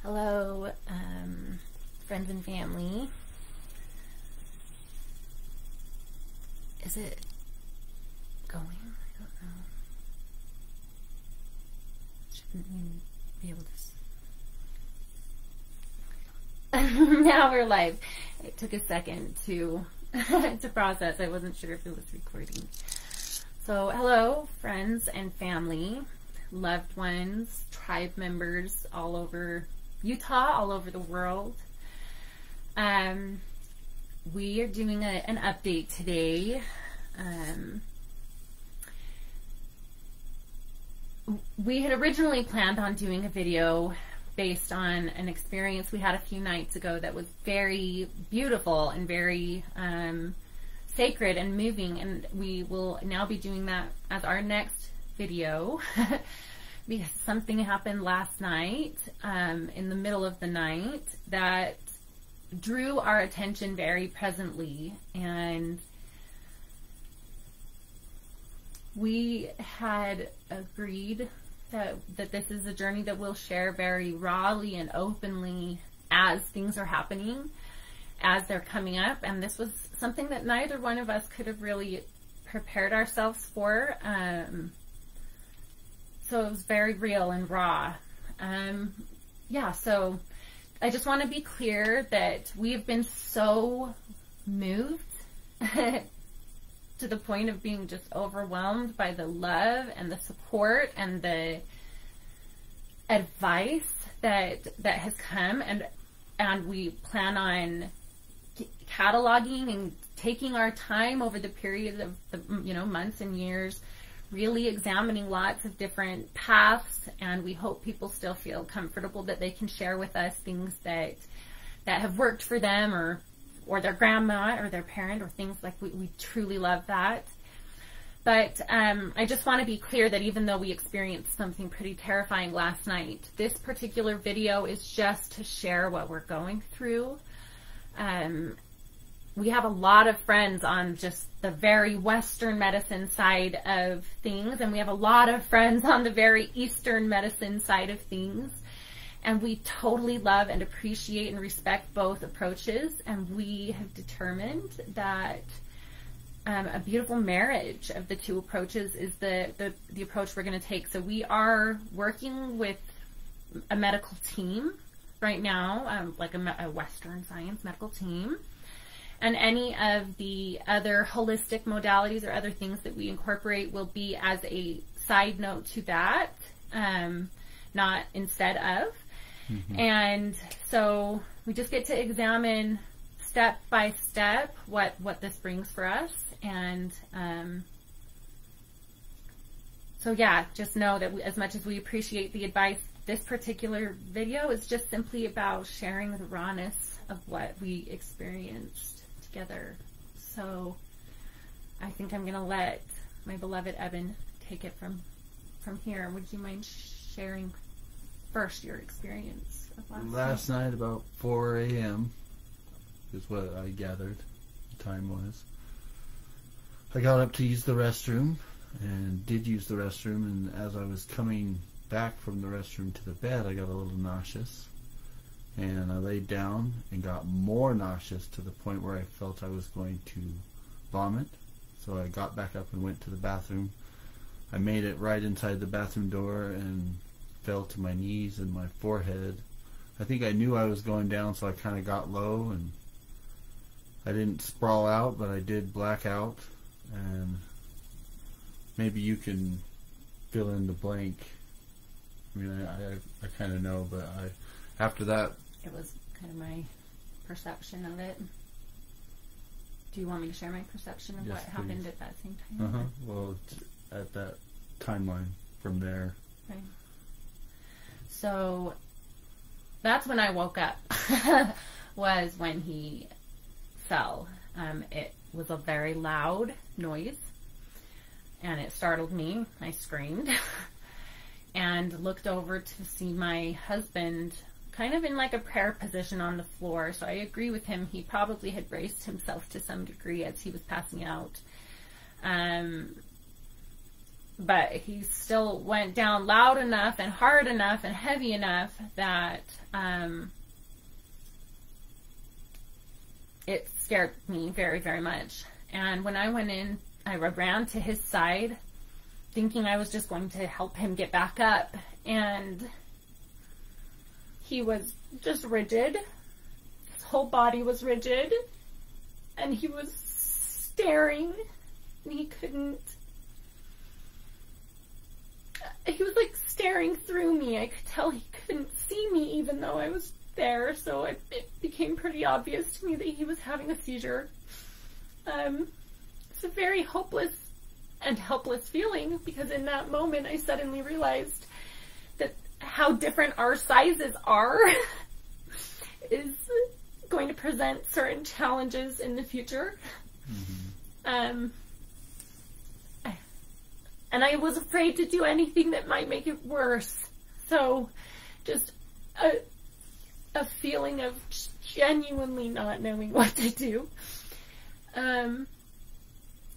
Hello, friends and family. Is it going? I don't know. Shouldn't we be able to... Now we're live. It took a second to process. I wasn't sure if it was recording. So, hello, friends and family, loved ones, tribe members all over Utah, all over the world. We are doing an update today. We had originally planned on doing a video based on an experience we had a few nights ago that was very beautiful and very sacred and moving, and we will now be doing that as our next video because something happened last night, in the middle of the night, that drew our attention very presently, and we had agreed that this is a journey that we'll share very rawly and openly as things are happening, as they're coming up. And this was something that neither one of us could have really prepared ourselves for. So it was very real and raw. Yeah, so I just want to be clear that we have been so moved to the point of being just overwhelmed by the love and the support and the advice that has come, and we plan on cataloging and taking our time over the period of the months and years, really examining lots of different paths, and we hope people still feel comfortable that they can share with us things that have worked for them or their grandma or their parent, or things like we truly love that. But I just want to be clear that even though we experienced something pretty terrifying last night, this particular video is just to share what we're going through. We have a lot of friends on just the very Western medicine side of things, and we have a lot of friends on the very Eastern medicine side of things. And we totally love and appreciate and respect both approaches, and we have determined that a beautiful marriage of the two approaches is the approach we're going to take. So we are working with a medical team right now, like a Western science medical team, and any of the other holistic modalities or other things that we incorporate will be as a side note to that, not instead of. Mm-hmm. And so we just get to examine step by step what this brings for us. And so yeah, just know that as much as we appreciate the advice, this particular video is just simply about sharing the rawness of what we experienced together. So I think I'm going to let my beloved Evan take it from here. Would you mind sharing first your experience of last night? About 4 a.m. is what I gathered the time was. I got up to use the restroom and did use the restroom, and as I was coming back from the restroom to the bed, I got a little nauseous, and I laid down and got more nauseous to the point where I felt I was going to vomit. So I got back up and went to the bathroom. I made it right inside the bathroom door and fell to my knees and my forehead. I think I knew I was going down, so I kind of got low, and I didn't sprawl out, but I did black out. And maybe you can fill in the blank. I mean, I kind of know, but after that, it was kind of my perception of it. Do you want me to share my perception of what happened at that same time? Well, at that timeline from there. Right. So that's when I woke up, was when he fell. It was a very loud noise, and it startled me. I screamed and looked over to see my husband kind of in like a prayer position on the floor. So I agree with him. He probably had braced himself to some degree as he was passing out. but he still went down loud enough and hard enough and heavy enough that it scared me very, very much. And when I went in, I ran to his side, thinking I was just going to help him get back up, and he was just rigid. His whole body was rigid, and he was staring, and he was like staring through me. I could tell he couldn't see me even though I was there, so it became pretty obvious to me that he was having a seizure. It's a very hopeless and helpless feeling, because in that moment I suddenly realized that how different our sizes are is going to present certain challenges in the future. And I was afraid to do anything that might make it worse. So just a feeling of genuinely not knowing what to do.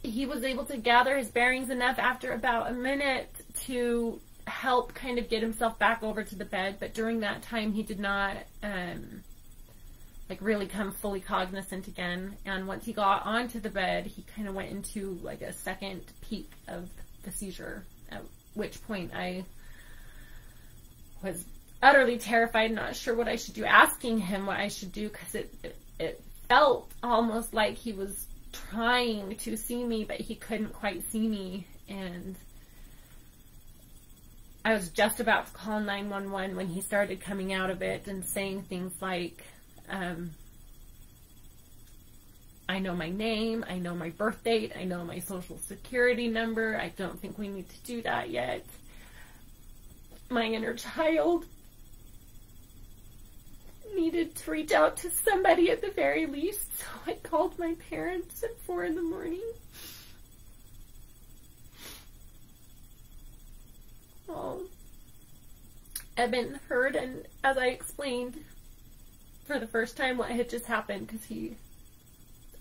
He was able to gather his bearings enough after about a minute to help kind of get himself back over to the bed, but during that time he did not like really come fully cognizant again. And once he got onto the bed, he kind of went into like a second peak of the seizure, at which point I was utterly terrified, not sure what I should do, asking him what I should do, because it felt almost like he was trying to see me, but he couldn't quite see me. And I was just about to call 911 when he started coming out of it and saying things like, I know my name, I know my birth date, I know my social security number, I don't think we need to do that yet. My inner child needed to reach out to somebody at the very least, so I called my parents at 4 in the morning. Well, Eben heard, and as I explained for the first time what had just happened, because he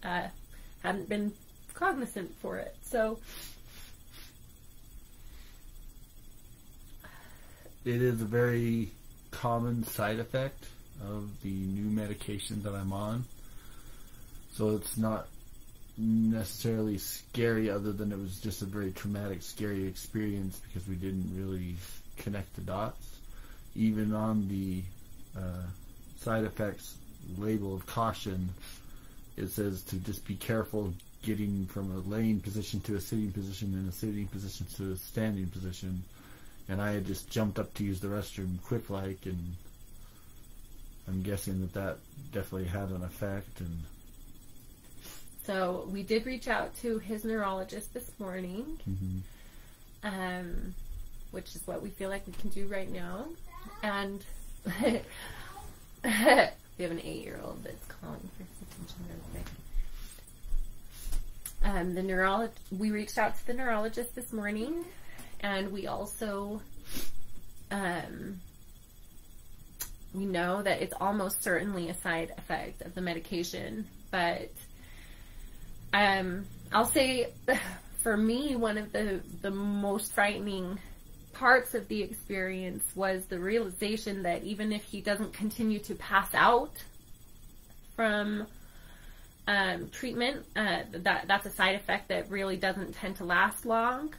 hadn't been cognizant for it. So it is a very common side effect of the new medication that I'm on. So it's not necessarily scary, other than it was just a very traumatic, scary experience, because we didn't really connect the dots. Even on the side effects label of caution, it says to just be careful getting from a laying position to a sitting position and a sitting position to a standing position. And I had just jumped up to use the restroom quick-like, and I'm guessing that definitely had an effect. And so we did reach out to his neurologist this morning, which is what we feel like we can do right now. And we have an 8-year-old that's calling for some attention real quick. We reached out to the neurologist this morning, and we also we know that it's almost certainly a side effect of the medication, but I'll say for me, one of the most frightening parts of the experience was the realization that even if he doesn't continue to pass out from treatment, that's a side effect that really doesn't tend to last long.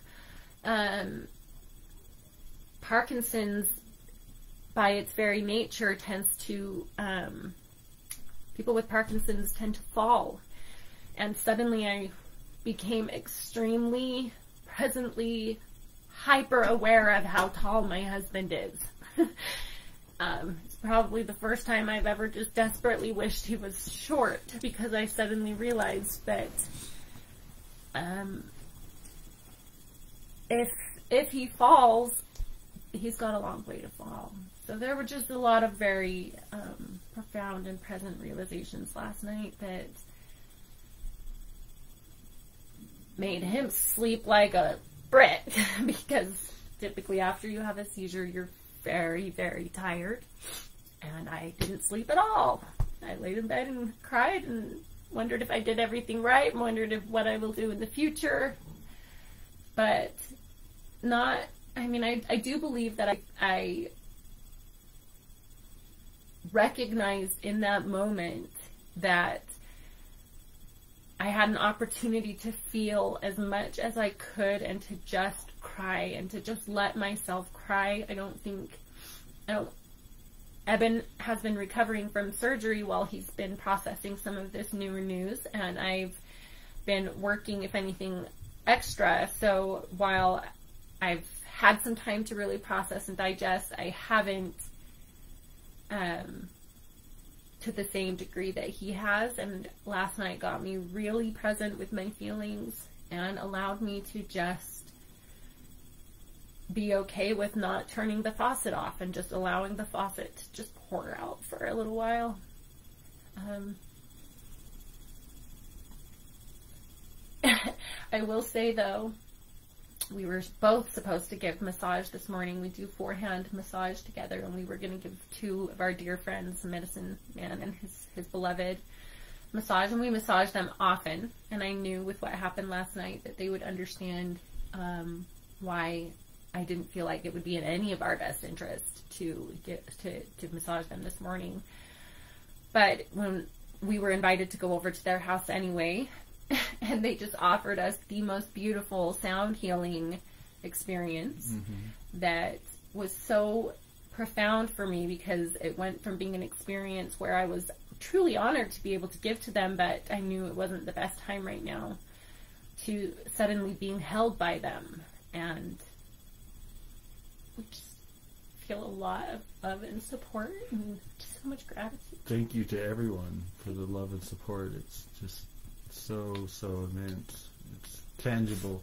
Parkinson's, by its very nature, tends to, people with Parkinson's tend to fall. And suddenly I became extremely, presently hyper aware of how tall my husband is. It's probably the first time I've ever just desperately wished he was short, because I suddenly realized that if he falls, he's got a long way to fall. So there were just a lot of very profound and present realizations last night that made him sleep like a brick, because typically after you have a seizure, you're very, very tired. And I didn't sleep at all. I laid in bed and cried and wondered if I did everything right, and wondered what I will do in the future. But not, I mean, I do believe that I recognized in that moment that I had an opportunity to feel as much as I could and to just cry and to just let myself cry. Eben has been recovering from surgery while he's been processing some of this newer news, and I've been working, if anything, extra. So while I've had some time to really process and digest, I haven't to the same degree that he has. And last night got me really present with my feelings and allowed me to just be okay with not turning the faucet off and just allowing the faucet to just pour out for a little while. I will say though, we were both supposed to give massage this morning. We do 4-hand massage together, and we were going to give 2 of our dear friends, Medicine Man and his beloved, massage, and we massage them often. And I knew with what happened last night that they would understand why I didn't feel like it would be in any of our best interest to get to massage them this morning. But when we were invited to go over to their house anyway, and they just offered us the most beautiful sound healing experience that was so profound for me, because it went from being an experience where I was truly honored to be able to give to them, but I knew it wasn't the best time right now, to suddenly being held by them. And we just feel a lot of love and support and just so much gratitude. Thank you to everyone for the love and support. It's just so immense. It's tangible.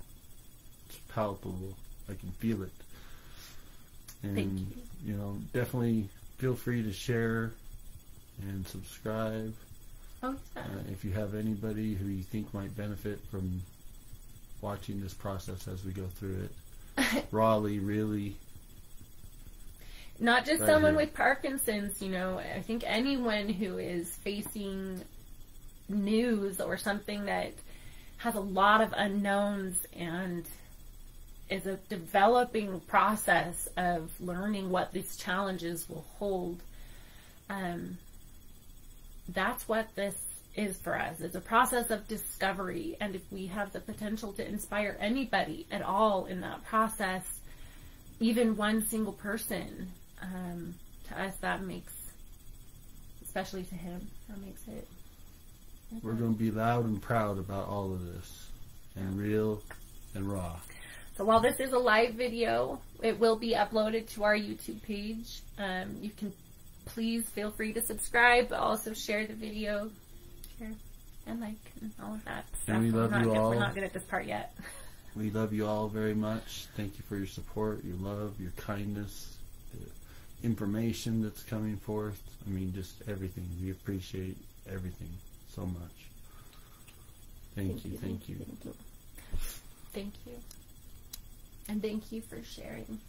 It's palpable. I can feel it. And, Thank you. Definitely feel free to share and subscribe. Oh, yeah. If you have anybody who you think might benefit from watching this process as we go through it. Raleigh, really. Not just right someone here. with Parkinson's, I think anyone who is facing news or something that has a lot of unknowns and is a developing process of learning what these challenges will hold. That's what this is for us. It's a process of discovery, and if we have the potential to inspire anybody at all in that process, even one single person, to us that makes, especially to him, that makes it. We're going to be loud and proud about all of this, and real and raw. So while this is a live video, it will be uploaded to our YouTube page. You can please feel free to subscribe, but also share the video, share and like and all of that stuff. And we love you all. We're not good at this part yet. We love you all very much. Thank you for your support, your love, your kindness, the information that's coming forth. I mean, just everything. We appreciate everything so much. Thank you. Thank you. And thank you for sharing.